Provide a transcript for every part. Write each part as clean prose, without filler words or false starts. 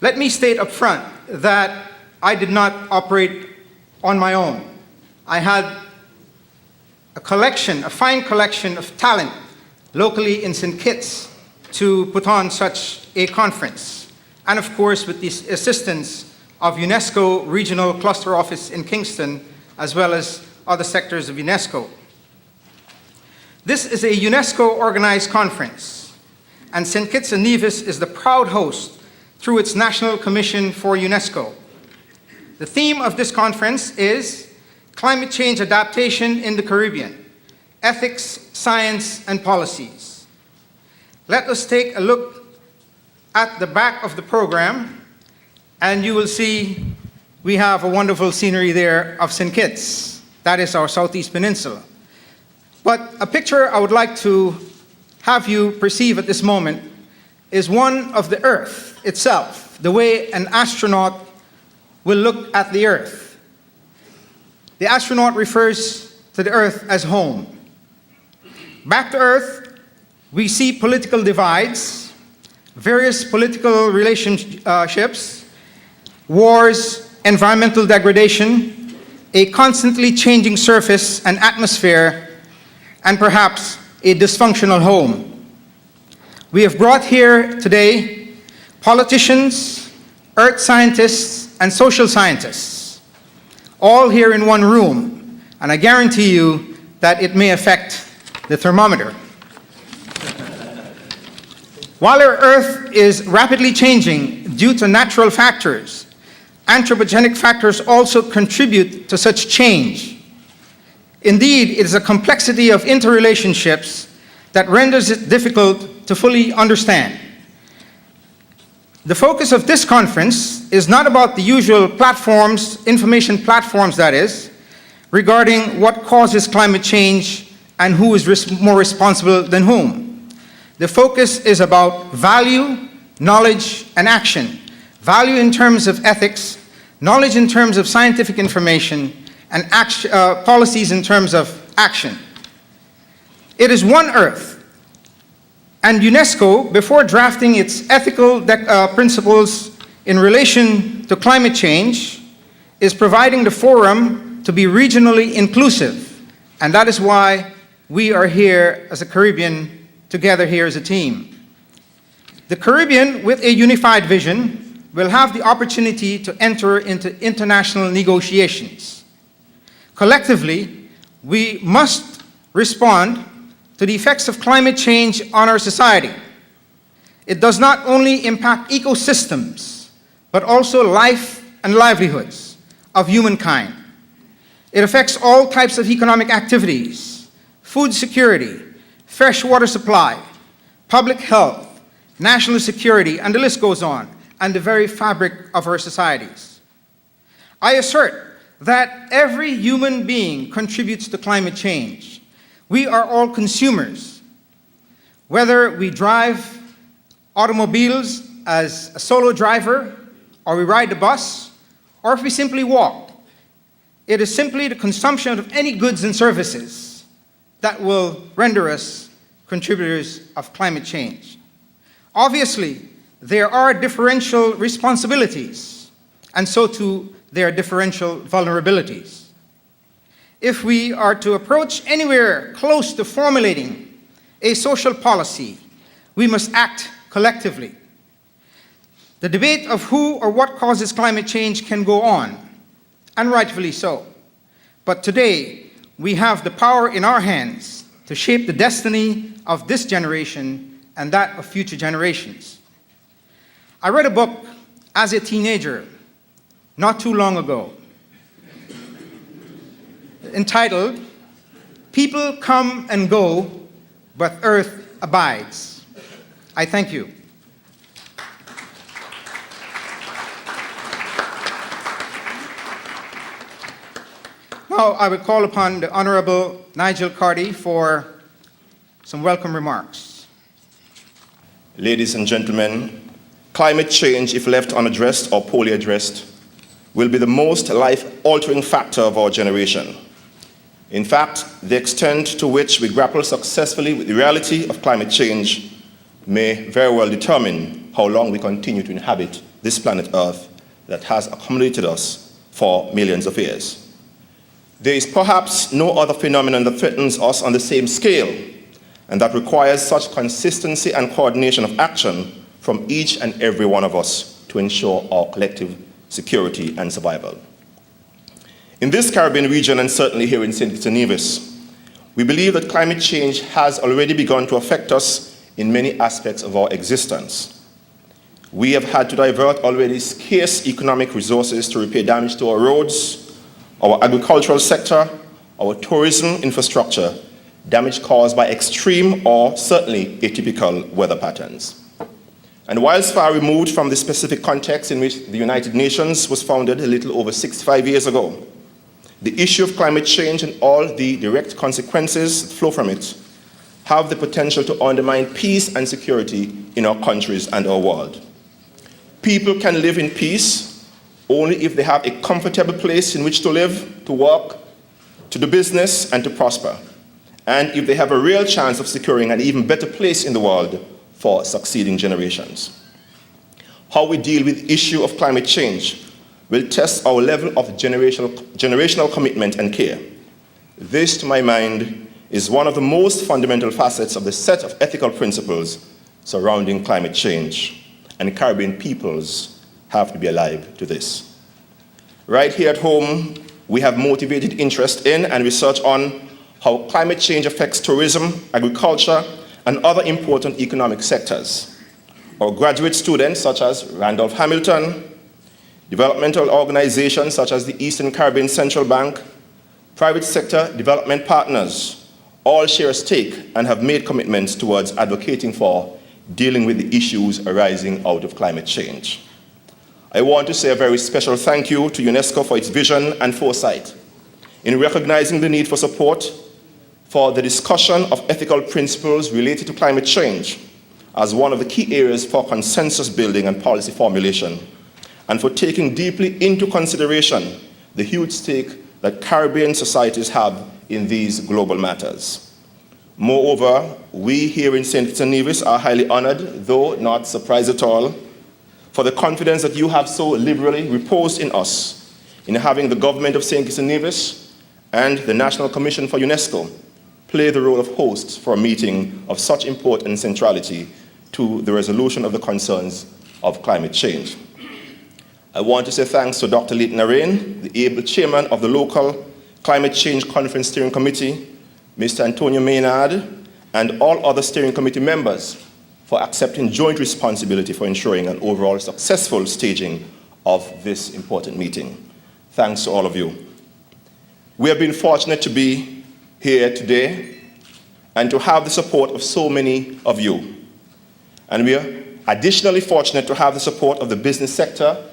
Let me state up front that I did not operate on my own. I had a fine collection of talent locally in St. Kitts to put on such a conference. And of course, with the assistance of UNESCO Regional Cluster Office in Kingston, as well as other sectors of UNESCO. This is a UNESCO-organized conference, and St. Kitts and Nevis is the proud host through its National Commission for UNESCO. The theme of this conference is Climate Change Adaptation in the Caribbean, Ethics, Science, and Policies. Let us take a look at the back of the program, and you will see we have a wonderful scenery there of St. Kitts. That is our Southeast Peninsula. But a picture I would like to have you perceive at this moment is one of the Earth itself, the way an astronaut will look at the Earth. The astronaut refers to the Earth as home. Back to Earth, we see political divides, various political relationships, wars, environmental degradation, a constantly changing surface and atmosphere, and perhaps a dysfunctional home. We have brought here today politicians, earth scientists, and social scientists, all here in one room, and I guarantee you that it may affect the thermometer. While our Earth is rapidly changing due to natural factors, anthropogenic factors also contribute to such change. Indeed, it is a complexity of interrelationships that renders it difficult to fully understand. The focus of this conference is not about the usual platforms, information platforms that is, regarding what causes climate change and who is more responsible than whom. The focus is about value, knowledge, and action. Value in terms of ethics, knowledge in terms of scientific information, and policies in terms of action. It is one Earth, and UNESCO, before drafting its ethical principles in relation to climate change, is providing the forum to be regionally inclusive, and that is why we are here as a Caribbean, together here as a team. The Caribbean, with a unified vision, will have the opportunity to enter into international negotiations. Collectively, we must respond to the effects of climate change on our society. It does not only impact ecosystems, but also life and livelihoods of humankind. It affects all types of economic activities, food security, fresh water supply, public health, national security, and the list goes on, and the very fabric of our societies. I assert that every human being contributes to climate change. We are all consumers. Whether we drive automobiles as a solo driver, or we ride the bus, or if we simply walk, it is simply the consumption of any goods and services that will render us contributors of climate change. Obviously, there are differential responsibilities, and so too there are differential vulnerabilities. If we are to approach anywhere close to formulating a social policy, we must act collectively. The debate of who or what causes climate change can go on, and rightfully so. But today, we have the power in our hands to shape the destiny of this generation and that of future generations. I read a book as a teenager not too long ago, entitled, "People Come and Go, but Earth Abides." I thank you. Now I would call upon the Honorable Nigel Cardy for some welcome remarks. Ladies and gentlemen, climate change, if left unaddressed or poorly addressed, will be the most life-altering factor of our generation. In fact, the extent to which we grapple successfully with the reality of climate change may very well determine how long we continue to inhabit this planet Earth that has accommodated us for millions of years. There is perhaps no other phenomenon that threatens us on the same scale and that requires such consistency and coordination of action from each and every one of us to ensure our collective security and survival. In this Caribbean region, and certainly here in St. Kitts and Nevis, we believe that climate change has already begun to affect us in many aspects of our existence. We have had to divert already scarce economic resources to repair damage to our roads, our agricultural sector, our tourism infrastructure, damage caused by extreme or certainly atypical weather patterns. And whilst far removed from the specific context in which the United Nations was founded a little over 65 years ago, the issue of climate change and all the direct consequences that flow from it have the potential to undermine peace and security in our countries and our world. People can live in peace only if they have a comfortable place in which to live, to work, to do business, and to prosper, and if they have a real chance of securing an even better place in the world for succeeding generations. How we deal with the issue of climate change will test our level of generational commitment and care. This, to my mind, is one of the most fundamental facets of the set of ethical principles surrounding climate change, and Caribbean peoples have to be alive to this. Right here at home, we have motivated interest in and research on how climate change affects tourism, agriculture, and other important economic sectors. Our graduate students, such as Randolph Hamilton, developmental organizations such as the Eastern Caribbean Central Bank, private sector development partners, all share a stake and have made commitments towards advocating for dealing with the issues arising out of climate change. I want to say a very special thank you to UNESCO for its vision and foresight in recognizing the need for support for the discussion of ethical principles related to climate change as one of the key areas for consensus building and policy formulation, and for taking deeply into consideration the huge stake that Caribbean societies have in these global matters. Moreover, we here in St. Kitts and Nevis are highly honored, though not surprised at all, for the confidence that you have so liberally reposed in us in having the government of St. Kitts and Nevis and the National Commission for UNESCO play the role of hosts for a meeting of such importance and centrality to the resolution of the concerns of climate change. I want to say thanks to Dr. Leighton Arrain, the able chairman of the local Climate Change Conference Steering Committee, Mr. Antonio Maynard, and all other steering committee members for accepting joint responsibility for ensuring an overall successful staging of this important meeting. Thanks to all of you. We have been fortunate to be here today and to have the support of so many of you. And we are additionally fortunate to have the support of the business sector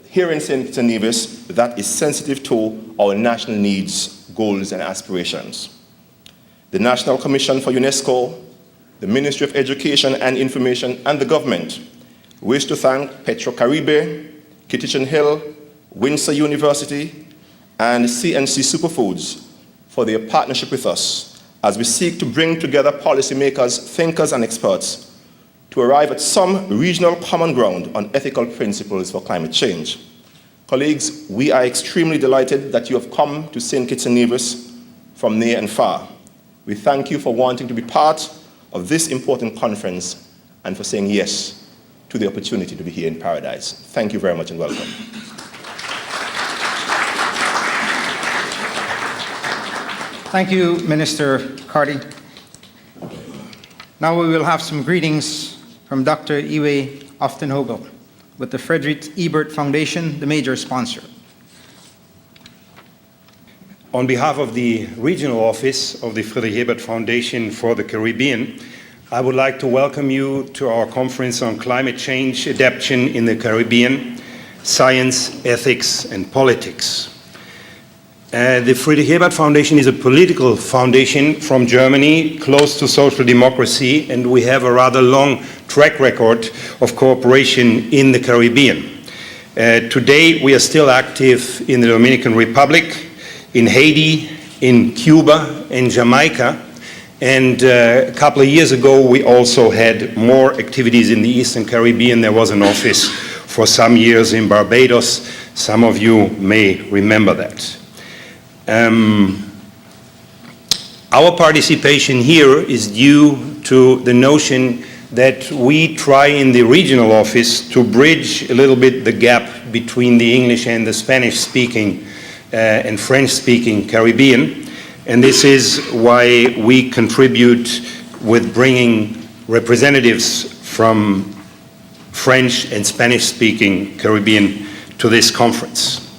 here in St. Kitts and Nevis that is sensitive to our national needs, goals, and aspirations. The National Commission for UNESCO, the Ministry of Education and Information, and the government wish to thank PetroCaribe, Kittitian Hill, Windsor University, and CNC Superfoods for their partnership with us as we seek to bring together policymakers, thinkers, and experts to arrive at some regional common ground on ethical principles for climate change. Colleagues, we are extremely delighted that you have come to St. Kitts and Nevis from near and far. We thank you for wanting to be part of this important conference and for saying yes to the opportunity to be here in Paradise. Thank you very much and welcome. Thank you, Minister Carty. Now we will have some greetings from Dr. Iwe Oftenhogel with the Frederick Ebert Foundation, the major sponsor. On behalf of the Regional Office of the Frederick Ebert Foundation for the Caribbean, I would like to welcome you to our conference on climate change adaptation in the Caribbean, science, ethics, and politics. The Friedrich Ebert Foundation is a political foundation from Germany, close to social democracy, and we have a rather long track record of cooperation in the Caribbean. Today, we are still active in the Dominican Republic, in Haiti, in Cuba, in Jamaica, and a couple of years ago, we also had more activities in the Eastern Caribbean. There was an office for some years in Barbados. Some of you may remember that. Our participation here is due to the notion that we try in the regional office to bridge a little bit the gap between the English and the Spanish-speaking and French-speaking Caribbean. And this is why we contribute with bringing representatives from French and Spanish-speaking Caribbean to this conference.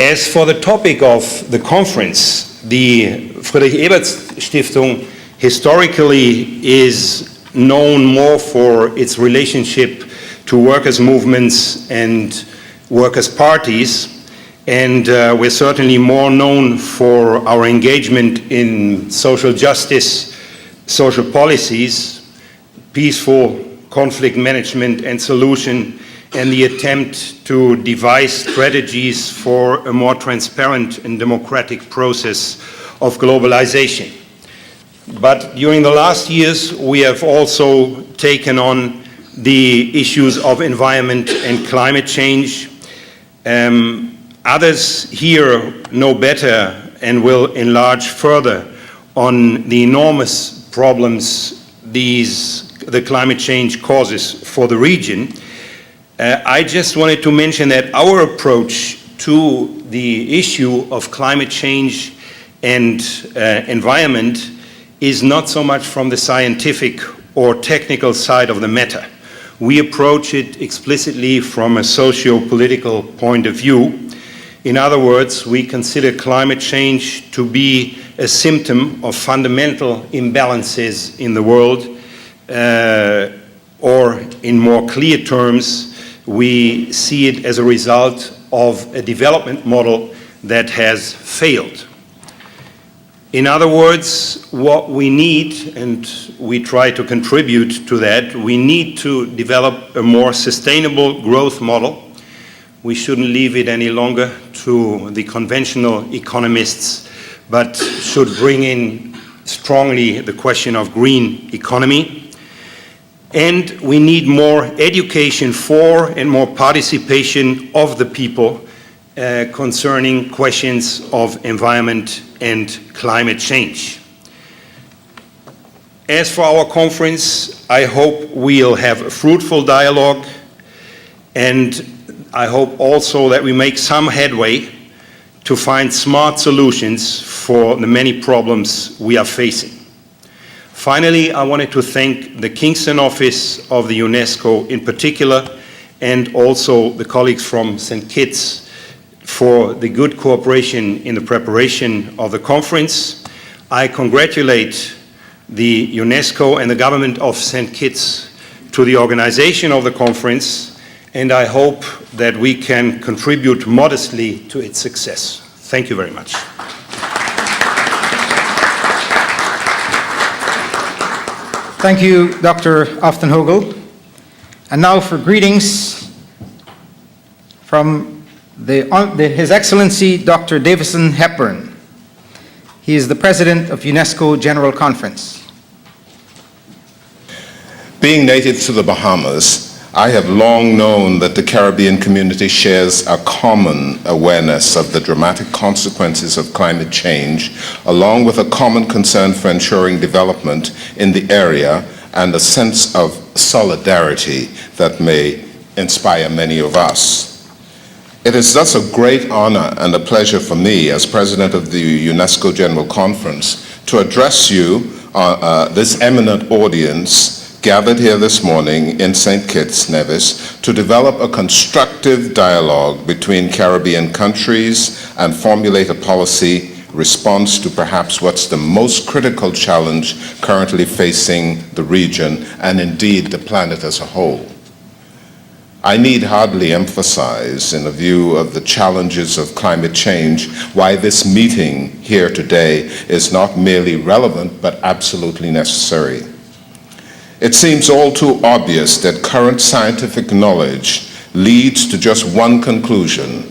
As for the topic of the conference, the Friedrich-Ebert-Stiftung historically is known more for its relationship to workers' movements and workers' parties, and we're certainly more known for our engagement in social justice, social policies, peaceful conflict management and solution, and the attempt to devise strategies for a more transparent and democratic process of globalization. But during the last years, we have also taken on the issues of environment and climate change. Others here know better and will enlarge further on the enormous problems the climate change causes for the region. I just wanted to mention that our approach to the issue of climate change and environment is not so much from the scientific or technical side of the matter. We approach it explicitly from a socio-political point of view. In other words, we consider climate change to be a symptom of fundamental imbalances in the world, or in more clear terms, we see it as a result of a development model that has failed. In other words, what we need, and we try to contribute to that, we need to develop a more sustainable growth model. We shouldn't leave it any longer to the conventional economists, but should bring in strongly the question of green economy. And we need more education for and more participation of the people concerning questions of environment and climate change. As for our conference, I hope we'll have a fruitful dialogue, and I hope also that we make some headway to find smart solutions for the many problems we are facing. Finally, I wanted to thank the Kingston office of the UNESCO in particular, and also the colleagues from St. Kitts for the good cooperation in the preparation of the conference. I congratulate the UNESCO and the government of St. Kitts to the organization of the conference, and I hope that we can contribute modestly to its success. Thank you very much. Thank you, Dr. Aftenhögel. And now for greetings from His Excellency Dr. Davison Hepburn. He is the President of UNESCO General Conference. Being native to the Bahamas, I have long known that the Caribbean community shares a common awareness of the dramatic consequences of climate change, along with a common concern for ensuring development in the area and a sense of solidarity that may inspire many of us. It is thus a great honor and a pleasure for me as President of the UNESCO General Conference to address you, this eminent audience, gathered here this morning in St. Kitts, Nevis, to develop a constructive dialogue between Caribbean countries and formulate a policy response to perhaps what's the most critical challenge currently facing the region and indeed the planet as a whole. I need hardly emphasize, in the view of the challenges of climate change, why this meeting here today is not merely relevant but absolutely necessary. It seems all too obvious that current scientific knowledge leads to just one conclusion,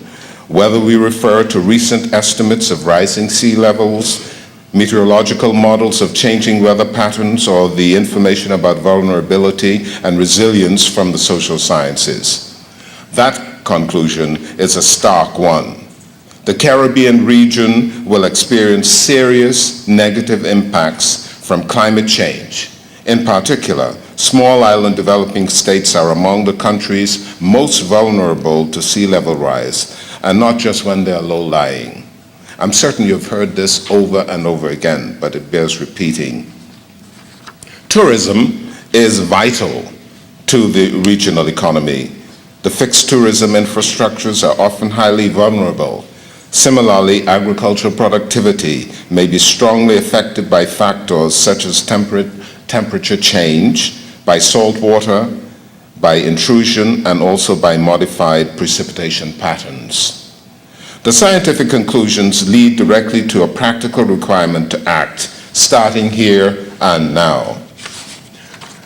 whether we refer to recent estimates of rising sea levels, meteorological models of changing weather patterns, or the information about vulnerability and resilience from the social sciences. That conclusion is a stark one. The Caribbean region will experience serious negative impacts from climate change. In particular, small island developing states are among the countries most vulnerable to sea level rise, and not just when they're low-lying. I'm certain you've heard this over and over again, but it bears repeating. Tourism is vital to the regional economy. The fixed tourism infrastructures are often highly vulnerable. Similarly, agricultural productivity may be strongly affected by factors such as temperature change, by salt water, by intrusion, and also by modified precipitation patterns. The scientific conclusions lead directly to a practical requirement to act, starting here and now.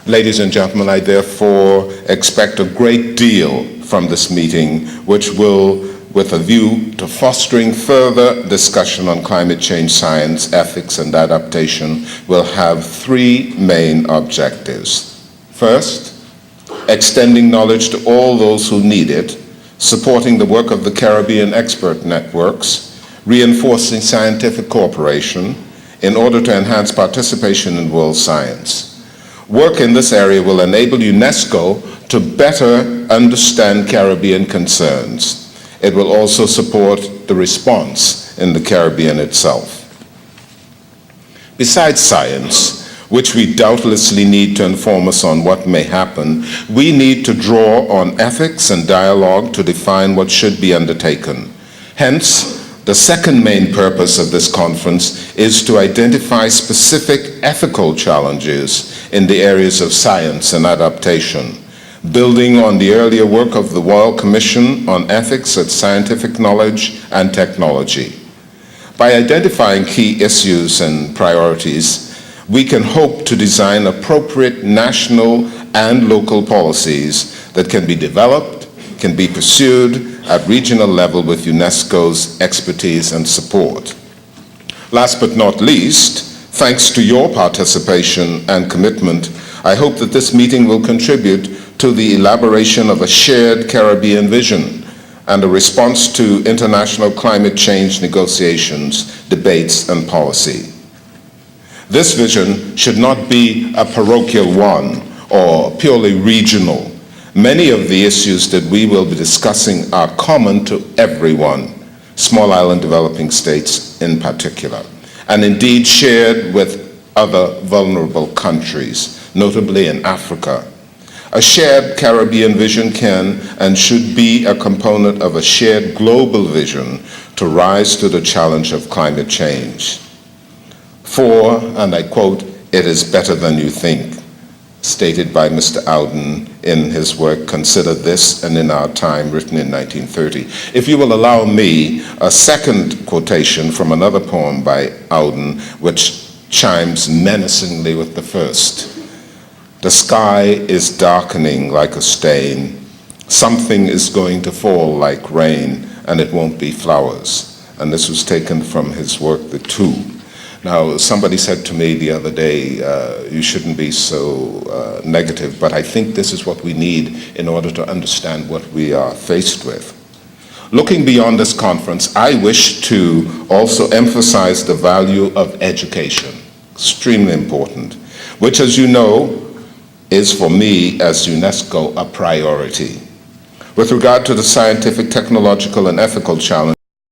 Ladies and gentlemen, I therefore expect a great deal from this meeting, which will, with a view to fostering further discussion on climate change science, ethics, and adaptation, will have three main objectives. First, extending knowledge to all those who need it, supporting the work of the Caribbean expert networks, reinforcing scientific cooperation in order to enhance participation in world science. Work in this area will enable UNESCO to better understand Caribbean concerns. It will also support the response in the Caribbean itself. Besides science, which we doubtlessly need to inform us on what may happen, we need to draw on ethics and dialogue to define what should be undertaken. Hence, the second main purpose of this conference is to identify specific ethical challenges in the areas of science and adaptation, building on the earlier work of the Royal Commission on Ethics at Scientific Knowledge and Technology. By identifying key issues and priorities, we can hope to design appropriate national and local policies that can be developed, can be pursued at regional level with UNESCO's expertise and support. Last but not least, thanks to your participation and commitment, I hope that this meeting will contribute to the elaboration of a shared Caribbean vision and a response to international climate change negotiations, debates, and policy. This vision should not be a parochial one or purely regional. Many of the issues that we will be discussing are common to everyone, small island developing states in particular, and indeed shared with other vulnerable countries, notably in Africa. A shared Caribbean vision can and should be a component of a shared global vision to rise to the challenge of climate change. For, and I quote, "It is better than you think," stated by Mr. Auden in his work, Consider This and In Our Time, written in 1930. If you will allow me a second quotation from another poem by Auden, which chimes menacingly with the first. "The sky is darkening like a stain. Something is going to fall like rain, and it won't be flowers." And this was taken from his work, The Two. Now, somebody said to me the other day, you shouldn't be so negative, but I think this is what we need in order to understand what we are faced with. Looking beyond this conference, I wish to also emphasize the value of education, extremely important, which, as you know, is for me as UNESCO a priority. With regard to the scientific, technological, and ethical challenge,